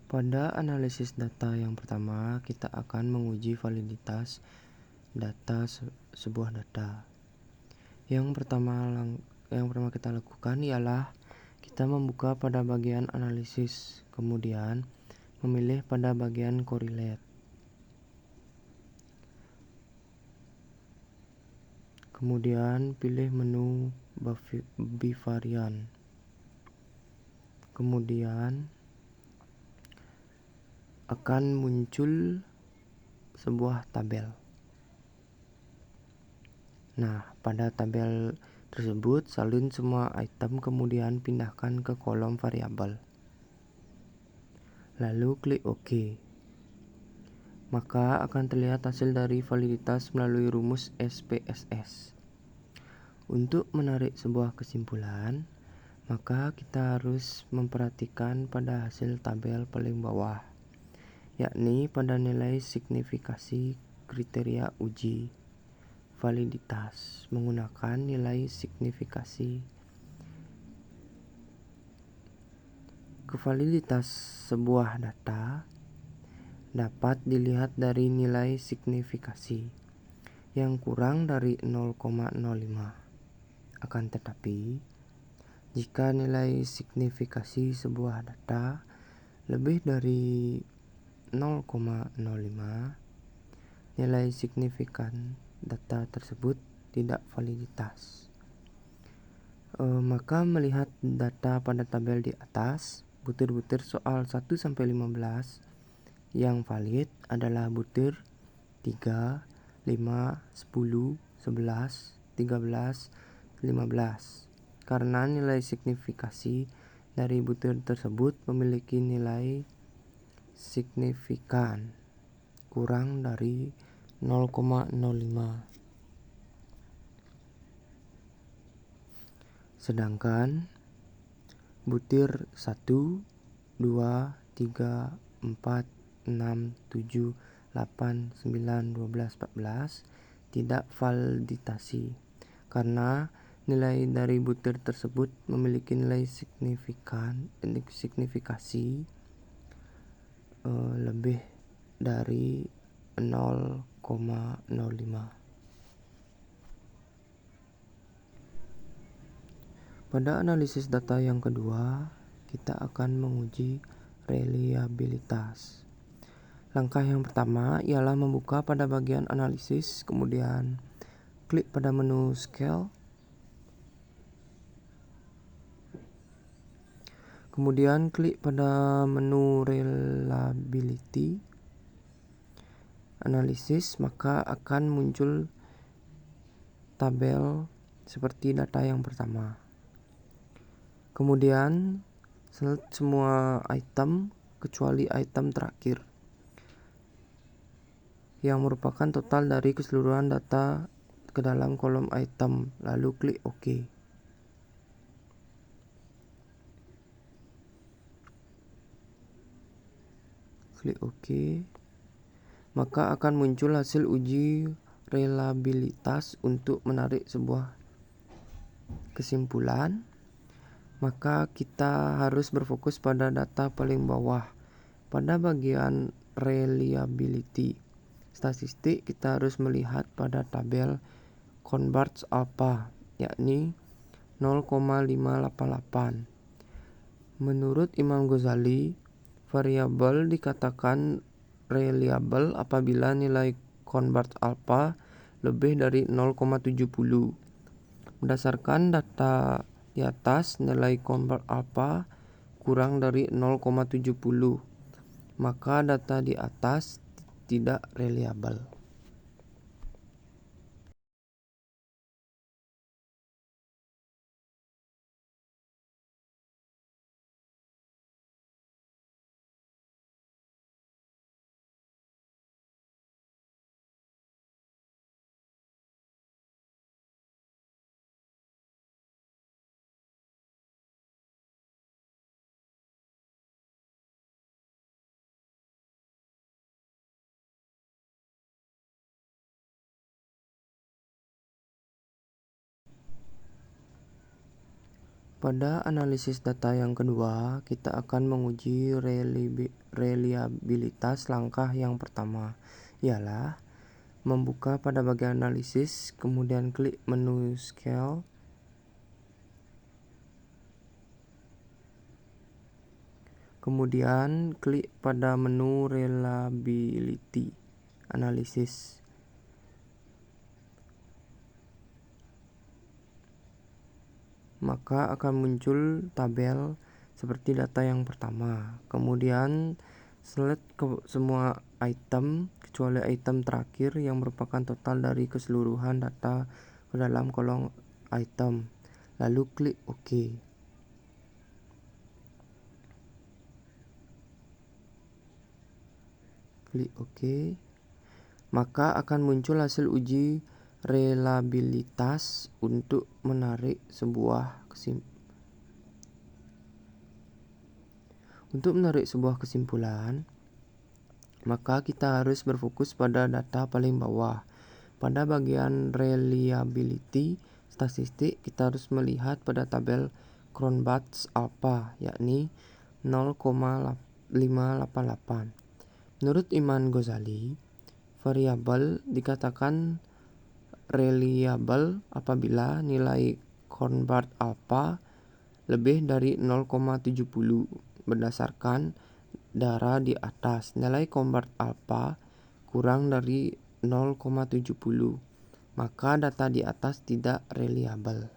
Pada analisis data yang pertama, kita akan menguji validitas data sebuah data. Yang pertama kita lakukan ialah kita membuka pada bagian analisis, kemudian memilih pada bagian correlate. Kemudian pilih menu bivarian. Kemudian akan muncul sebuah tabel. Nah, pada tabel tersebut salin semua item kemudian pindahkan ke kolom variabel. Lalu klik OK. Maka akan terlihat hasil dari validitas melalui rumus SPSS. Untuk menarik sebuah kesimpulan, maka kita harus memperhatikan pada hasil tabel paling bawah, yakni pada nilai signifikasi kriteria uji validitas menggunakan nilai signifikasi. Kevaliditas sebuah data dapat dilihat dari nilai signifikasi yang kurang dari 0,05. Akan tetapi, jika nilai signifikasi sebuah data lebih dari 0,05, nilai signifikan data tersebut tidak validitas. Maka melihat data pada tabel di atas, butir-butir soal 1-15 yang valid adalah butir 3, 5, 10, 11, 13, 15. Karena nilai signifikasi dari butir tersebut memiliki nilai signifikan kurang dari 0,05. Sedangkan butir 1, 2, 3, 4, 6, 7, 8, 9, 12, 14 tidak validasi karena nilai dari butir tersebut memiliki nilai signifikasi lebih dari 0,05. Pada analisis data yang kedua, kita akan menguji reliabilitas. Langkah yang pertama ialah membuka pada bagian analisis, kemudian klik pada menu scale. Kemudian klik pada menu reliability analisis, maka akan muncul tabel seperti data yang pertama. Kemudian select semua item kecuali item terakhir yang merupakan total dari keseluruhan data ke dalam kolom item, lalu klik OK. Klik OK, maka akan muncul hasil uji reliabilitas. Untuk menarik sebuah kesimpulan, maka kita harus berfokus pada data paling bawah. Pada bagian reliability statistik, kita harus melihat pada tabel converge alpha, yakni 0,588. Menurut Imam Ghazali, variabel dikatakan reliable apabila nilai converge alpha lebih dari 0,70. Berdasarkan data di atas, nilai converge alpha kurang dari 0,70, maka data di atas tidak reliable. Pada analisis data yang kedua, kita akan menguji reliabilitas. Langkah yang pertama ialah membuka pada bagian analisis, kemudian klik menu Scale. Kemudian klik pada menu Reliability Analysis. Maka akan muncul tabel seperti data yang pertama. Kemudian select ke semua item kecuali item terakhir yang merupakan total dari keseluruhan data ke dalam kolom item. Lalu klik OK. Klik OK. Maka akan muncul hasil uji reliabilitas untuk menarik sebuah kesimpulan, maka kita harus berfokus pada data paling bawah. Pada bagian reliability statistik, kita harus melihat pada tabel Cronbach's alpha, yakni 0,588. Menurut Iman Ghazali, variabel dikatakan reliable apabila nilai Cronbach alpha lebih dari 0,70 berdasarkan darah di atas. Nilai Cronbach alpha kurang dari 0,70, maka data di atas tidak reliable.